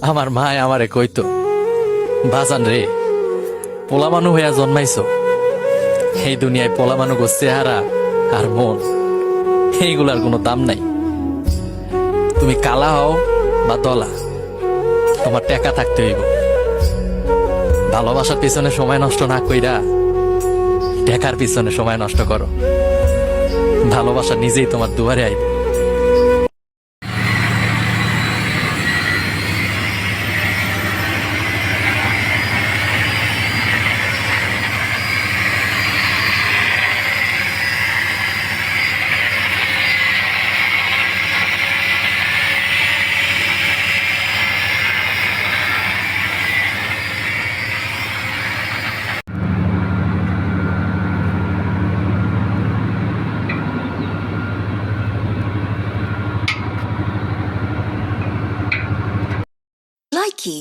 আমার মায় আমারে কইতো, বাজান রে, পোলা মানু হইয়া জন্মাইছো, এই দুনিয়ায় পোলা মানু চেহারা আর মন এইগুলার কোনো দাম নাই। তুমি কালা হও বা দলা, তোমার টাকা থাকতে হইব। ভালোবাসার পিছনে সময় নষ্ট না কইরা টাকার পিছনে সময় নষ্ট করো, ভালোবাসা নিজেই তোমার দুয়ারে আইব। Likey